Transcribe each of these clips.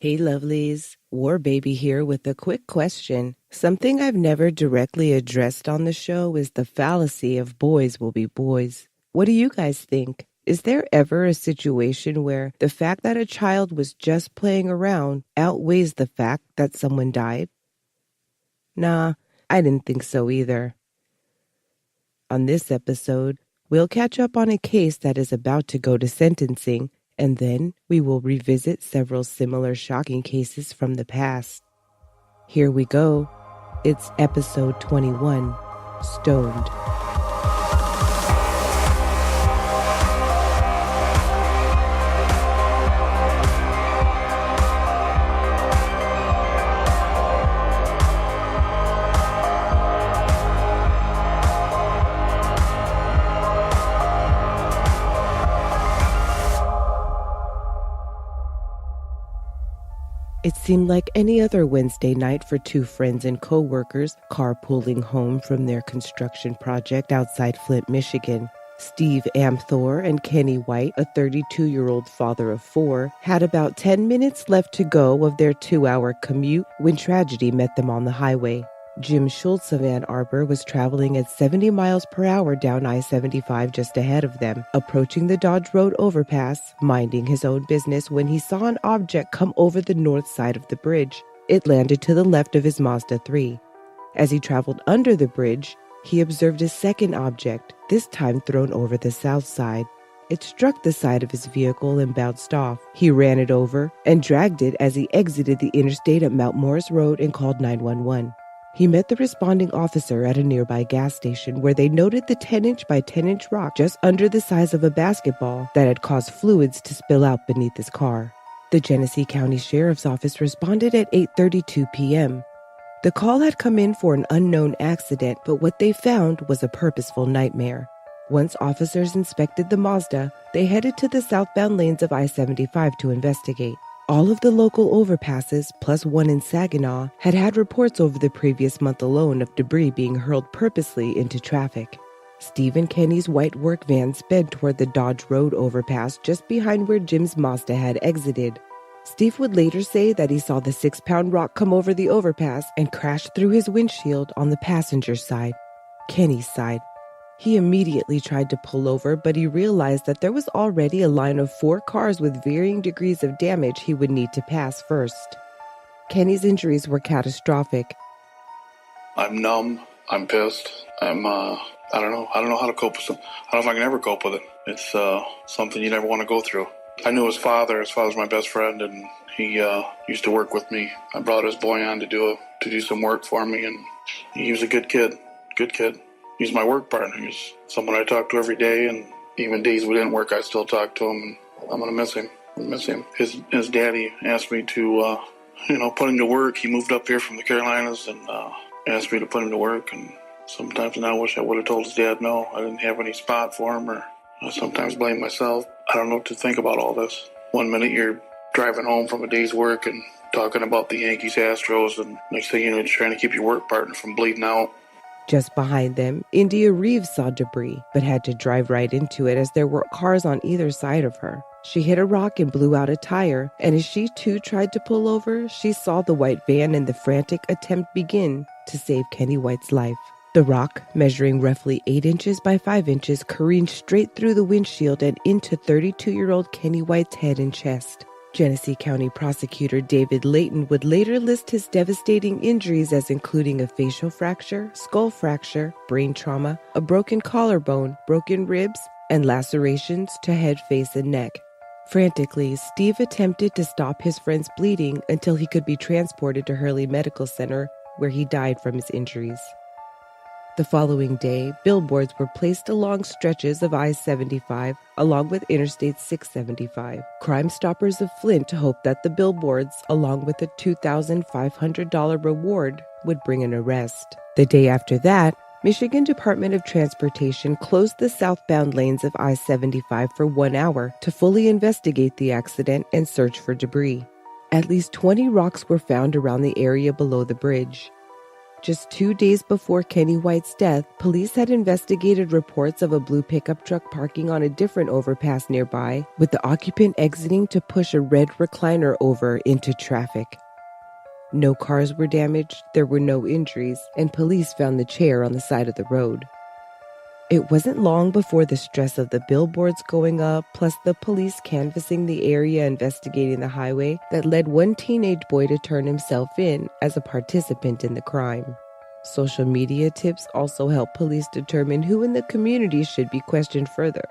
Hey lovelies, War Baby here with a quick question. Something I've never directly addressed on the show is the fallacy of boys will be boys. What do you guys think? Is there ever a situation where the fact that a child was just playing around outweighs the fact that someone died? Nah, I didn't think so either. On this episode, we'll catch up on a case that is about to go to sentencing, and then we will revisit several similar shocking cases from the past. Here we go. It's episode 21, Stoned. It seemed like any other Wednesday night for two friends and co-workers carpooling home from their construction project outside Flint, Michigan. Steve Amthor and Kenny White, a 32-year-old father of four, had about 10 minutes left to go of their 2-hour commute when tragedy met them on the highway. Jim Schultz of Ann Arbor was traveling at 70 miles per hour down I-75 just ahead of them, approaching the Dodge Road overpass, minding his own business when he saw an object come over the north side of the bridge. It landed to the left of his Mazda 3. As he traveled under the bridge, he observed a second object, this time thrown over the south side. It struck the side of his vehicle and bounced off. He ran it over and dragged it as he exited the interstate at Mount Morris Road and called 911. He met the responding officer at a nearby gas station where they noted the 10-inch by 10-inch rock just under the size of a basketball that had caused fluids to spill out beneath his car. The Genesee County Sheriff's Office responded at 8:32 p.m. The call had come in for an unknown accident, but what they found was a purposeful nightmare. Once officers inspected the Mazda, they headed to the southbound lanes of I-75 to investigate. All of the local overpasses, plus one in Saginaw, had had reports over the previous month alone of debris being hurled purposely into traffic. Steve and Kenny's white work van sped toward the Dodge Road overpass just behind where Jim's Mazda had exited. Steve would later say that he saw the 6-pound rock come over the overpass and crash through his windshield on the passenger side, Kenny's side. He immediately tried to pull over, but he realized that there was already a line of 4 cars with varying degrees of damage he would need to pass first. Kenny's injuries were catastrophic. I'm numb. I'm pissed. I don't know how to cope with it. I don't know if I can ever cope with it. It's something you never want to go through. I knew his father. His father's my best friend, and he used to work with me. I brought his boy on to do some work for me, and he was a good kid. Good kid. He's my work partner. He's someone I talk to every day, and even days we didn't work, I still talk to him, and I'm going to miss him. I miss him. His daddy asked me to, put him to work. He moved up here from the Carolinas and asked me to put him to work, and sometimes now I wish I would have told his dad no. I didn't have any spot for him, or I sometimes blame myself. I don't know what to think about all this. One minute you're driving home from a day's work and talking about the Yankees, Astros, and next thing you know, you're trying to keep your work partner from bleeding out. Just behind them, India Reeves saw debris, but had to drive right into it as there were cars on either side of her. She hit a rock and blew out a tire, and as she too tried to pull over, she saw the white van and the frantic attempt begin to save Kenny White's life. The rock, measuring roughly 8 inches by 5 inches, careened straight through the windshield and into 32-year-old Kenny White's head and chest. Genesee County Prosecutor David Layton would later list his devastating injuries as including a facial fracture, skull fracture, brain trauma, a broken collarbone, broken ribs, and lacerations to head, face, and neck. Frantically, Steve attempted to stop his friend's bleeding until he could be transported to Hurley Medical Center, where he died from his injuries. The following day, billboards were placed along stretches of I-75, along with Interstate 675. Crime Stoppers of Flint hoped that the billboards, along with a $2,500 reward, would bring an arrest. The day after that, Michigan Department of Transportation closed the southbound lanes of I-75 for 1 hour to fully investigate the accident and search for debris. At least 20 rocks were found around the area below the bridge. Just 2 days before Kenny White's death, police had investigated reports of a blue pickup truck parking on a different overpass nearby, with the occupant exiting to push a red recliner over into traffic. No cars were damaged, there were no injuries, and police found the chair on the side of the road. It wasn't long before the stress of the billboards going up, plus the police canvassing the area investigating the highway, that led one teenage boy to turn himself in as a participant in the crime. Social media tips also helped police determine who in the community should be questioned further.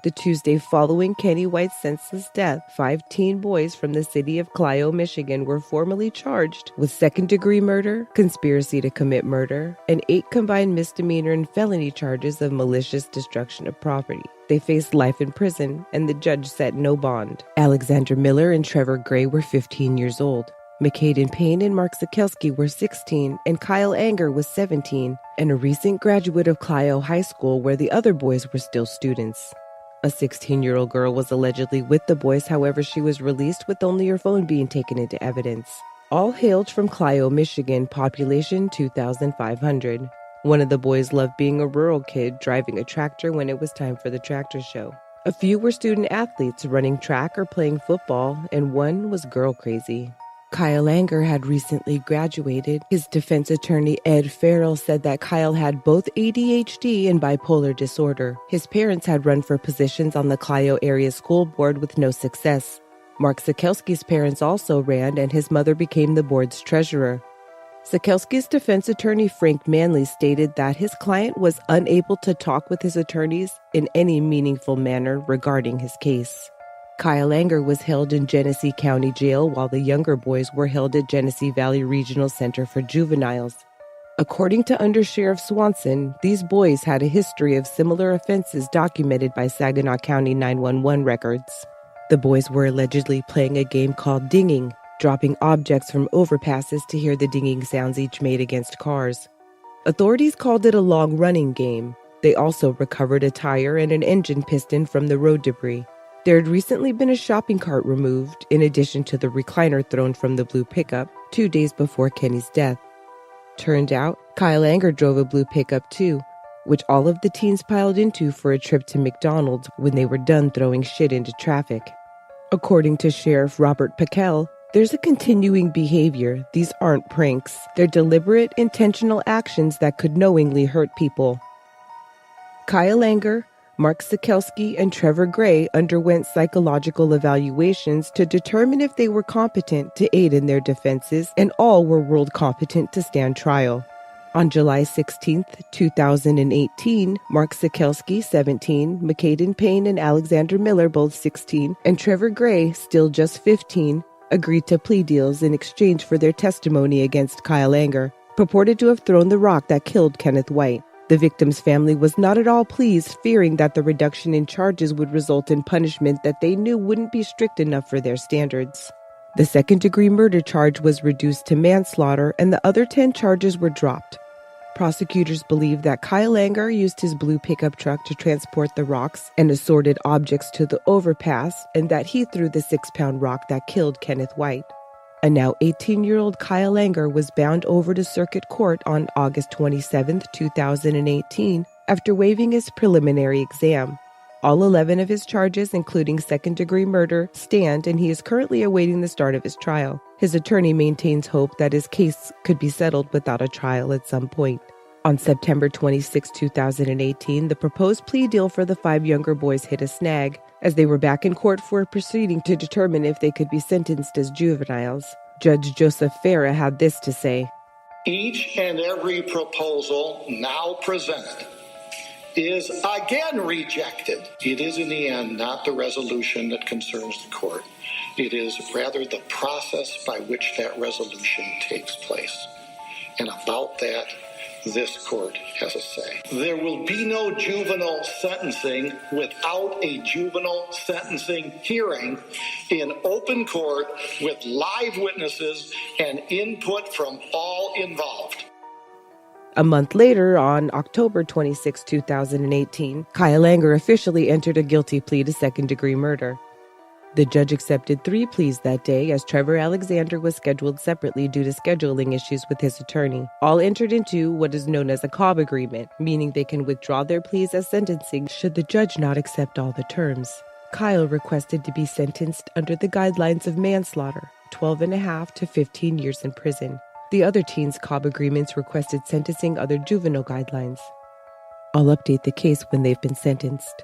The Tuesday following Kenny White's senseless death, 5 teen boys from the city of Clio, Michigan were formally charged with second-degree murder, conspiracy to commit murder, and 8 combined misdemeanor and felony charges of malicious destruction of property. They faced life in prison, and the judge set no bond. Alexander Miller and Trevor Gray were 15 years old. Mikaydyn Payne and Mark Sekelsky were 16, and Kyle Anger was 17, and a recent graduate of Clio High School where the other boys were still students. A 16-year-old girl was allegedly with the boys, however she was released with only her phone being taken into evidence. All hailed from Clio, Michigan, population 2,500. One of the boys loved being a rural kid driving a tractor when it was time for the tractor show. A few were student athletes running track or playing football, and one was girl crazy. Kyle Anger had recently graduated. His defense attorney, Ed Farrell, said that Kyle had both ADHD and bipolar disorder. His parents had run for positions on the Clio area school board with no success. Mark Sekelsky's parents also ran, and his mother became the board's treasurer. Sekelsky's defense attorney, Frank Manley, stated that his client was unable to talk with his attorneys in any meaningful manner regarding his case. Kyle Anger was held in Genesee County Jail while the younger boys were held at Genesee Valley Regional Center for Juveniles. According to Undersheriff Swanson, these boys had a history of similar offenses documented by Saginaw County 911 records. The boys were allegedly playing a game called dinging, dropping objects from overpasses to hear the dinging sounds each made against cars. Authorities called it a long-running game. They also recovered a tire and an engine piston from the road debris. There had recently been a shopping cart removed, in addition to the recliner thrown from the blue pickup, 2 days before Kenny's death. Turned out, Kyle Anger drove a blue pickup too, which all of the teens piled into for a trip to McDonald's when they were done throwing shit into traffic. According to Sheriff Robert Packel, there's a continuing behavior. These aren't pranks. They're deliberate, intentional actions that could knowingly hurt people. Kyle Anger, Mark Sekelsky, and Trevor Gray underwent psychological evaluations to determine if they were competent to aid in their defenses, and all were ruled competent to stand trial. On July 16, 2018, Mark Sekelsky, 17, Mikaydyn Payne and Alexander Miller, both 16, and Trevor Gray, still just 15, agreed to plea deals in exchange for their testimony against Kyle Anger, purported to have thrown the rock that killed Kenneth White. The victim's family was not at all pleased, fearing that the reduction in charges would result in punishment that they knew wouldn't be strict enough for their standards. The second-degree murder charge was reduced to manslaughter, and the other 10 charges were dropped. Prosecutors believe that Kyle Anger used his blue pickup truck to transport the rocks and assorted objects to the overpass, and that he threw the 6-pound rock that killed Kenneth White. A now 18-year-old Kyle Anger was bound over to circuit court on August 27, 2018, after waiving his preliminary exam. All 11 of his charges, including second-degree murder, stand, and he is currently awaiting the start of his trial. His attorney maintains hope that his case could be settled without a trial at some point. On September 26, 2018, the proposed plea deal for the 5 younger boys hit a snag, as they were back in court for a proceeding to determine if they could be sentenced as juveniles. Judge Joseph Farah had this to say: "Each and every proposal now presented is again rejected. It is in the end not the resolution that concerns the court. It is rather the process by which that resolution takes place. And about that, this court has a say. There will be no juvenile sentencing without a juvenile sentencing hearing in open court with live witnesses and input from all involved." A month later, on October 26, 2018, Kyle Anger officially entered a guilty plea to second-degree murder. The judge accepted 3 pleas that day, as Trevor Alexander was scheduled separately due to scheduling issues with his attorney. All entered into what is known as a Cobb agreement, meaning they can withdraw their pleas as sentencing should the judge not accept all the terms. Kyle requested to be sentenced under the guidelines of manslaughter, 12.5 to 15 years in prison. The other teens' Cobb agreements requested sentencing under juvenile guidelines. I'll update the case when they've been sentenced.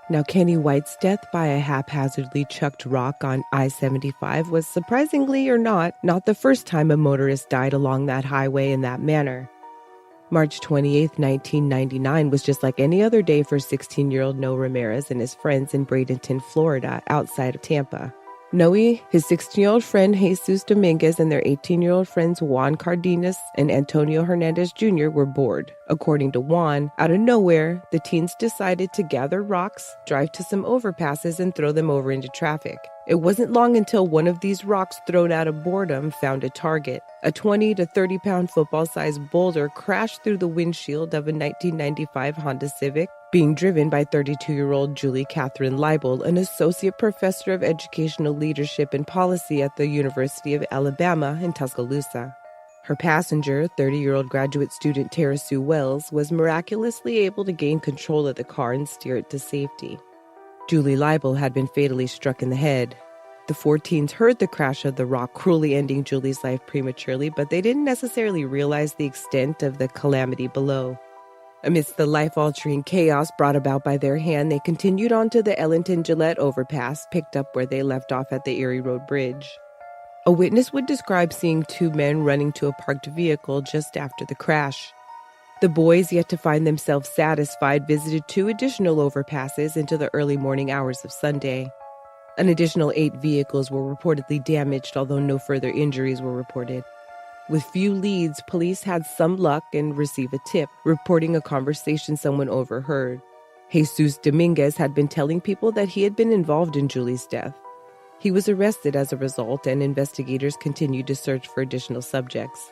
Now, Kenny White's death by a haphazardly chucked rock on I-75 was, surprisingly or not the first time a motorist died along that highway in that manner. March 28, 1999 was just like any other day for 16-year-old Noe Ramirez and his friends in Bradenton, Florida, outside of Tampa. Noe, his 16-year-old friend Jesus Dominguez, and their 18-year-old friends Juan Cardenas and Antonio Hernandez Jr. were bored. According to Juan, out of nowhere, the teens decided to gather rocks, drive to some overpasses, and throw them over into traffic. It wasn't long until one of these rocks thrown out of boredom found a target. A 20 to 30-pound football-sized boulder crashed through the windshield of a 1995 Honda Civic, being driven by 32-year-old Julie Catherine Laible, an associate professor of educational leadership and policy at the University of Alabama in Tuscaloosa. Her passenger, 30-year-old graduate student Tara Sue Wells, was miraculously able to gain control of the car and steer it to safety. Julie Laible had been fatally struck in the head. The 4 teens heard the crash of the rock, cruelly ending Julie's life prematurely, but they didn't necessarily realize the extent of the calamity below. Amidst the life-altering chaos brought about by their hand, they continued on to the Ellington-Gillette overpass, picked up where they left off at the Erie Road Bridge. A witness would describe seeing 2 men running to a parked vehicle just after the crash. The boys, yet to find themselves satisfied, visited 2 additional overpasses into the early morning hours of Sunday. An additional 8 vehicles were reportedly damaged, although no further injuries were reported. With few leads, police had some luck and received a tip, reporting a conversation someone overheard. Jesus Dominguez had been telling people that he had been involved in Julie's death. He was arrested as a result, and investigators continued to search for additional subjects.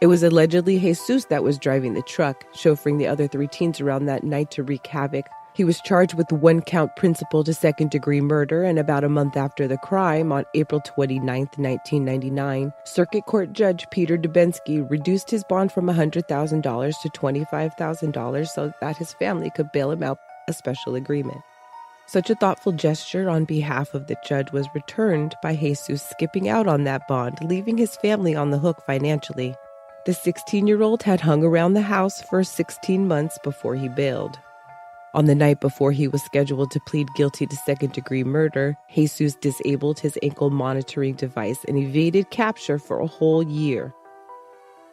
It was allegedly Jesus that was driving the truck, chauffeuring the other 3 teens around that night to wreak havoc. He was charged with 1-count principal to second-degree murder, and about a month after the crime, on April 29, 1999, Circuit Court Judge Peter Dubensky reduced his bond from $100,000 to $25,000 so that his family could bail him out, a special agreement. Such a thoughtful gesture on behalf of the judge was returned by Jesus skipping out on that bond, leaving his family on the hook financially. The 16-year-old had hung around the house for 16 months before he bailed. On the night before he was scheduled to plead guilty to second-degree murder, Jesus disabled his ankle monitoring device and evaded capture for a whole year.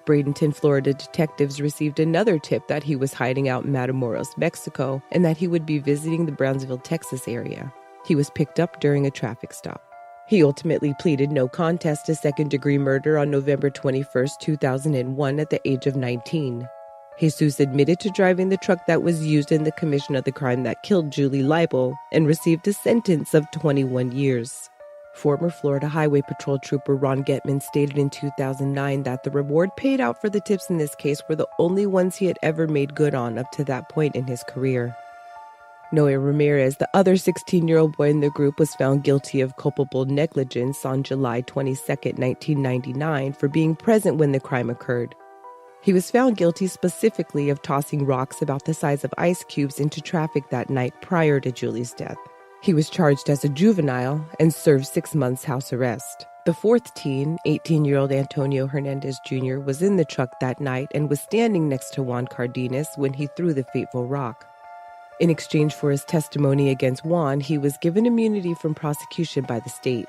Bradenton, Florida detectives received another tip that he was hiding out in Matamoros, Mexico, and that he would be visiting the Brownsville, Texas area. He was picked up during a traffic stop. He ultimately pleaded no contest to second-degree murder on November 21, 2001 at the age of 19. Jesus admitted to driving the truck that was used in the commission of the crime that killed Julie Laible and received a sentence of 21 years. Former Florida Highway Patrol Trooper Ron Getman stated in 2009 that the reward paid out for the tips in this case were the only ones he had ever made good on up to that point in his career. Noe Ramirez, the other 16-year-old boy in the group, was found guilty of culpable negligence on July 22, 1999, for being present when the crime occurred. He was found guilty specifically of tossing rocks about the size of ice cubes into traffic that night prior to Julie's death. He was charged as a juvenile and served 6 months house arrest. The 4th teen, 18-year-old Antonio Hernandez Jr., was in the truck that night and was standing next to Juan Cardenas when he threw the fateful rock. In exchange for his testimony against Juan, he was given immunity from prosecution by the state.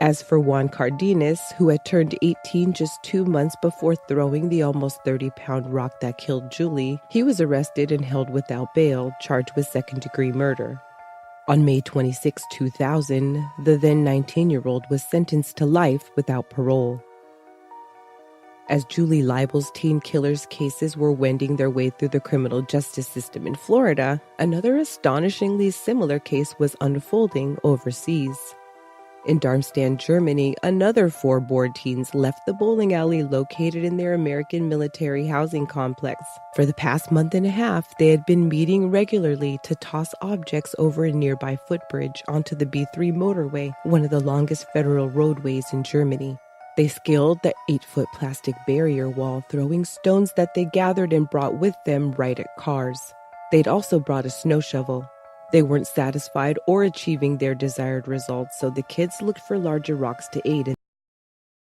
As for Juan Cardenas, who had turned 18 just 2 months before throwing the almost 30-pound rock that killed Julie, he was arrested and held without bail, charged with second-degree murder. On May 26, 2000, the then 19-year-old was sentenced to life without parole. As Julie Laible's teen killers cases were wending their way through the criminal justice system in Florida, another astonishingly similar case was unfolding overseas. In Darmstadt, Germany, another 4 bored teens left the bowling alley located in their American military housing complex. For the past month and a half, they had been meeting regularly to toss objects over a nearby footbridge onto the B3 motorway, one of the longest federal roadways in Germany. They scaled the 8-foot plastic barrier wall, throwing stones that they gathered and brought with them right at cars. They'd also brought a snow shovel. They weren't satisfied or achieving their desired results, so the kids looked for larger rocks to aid in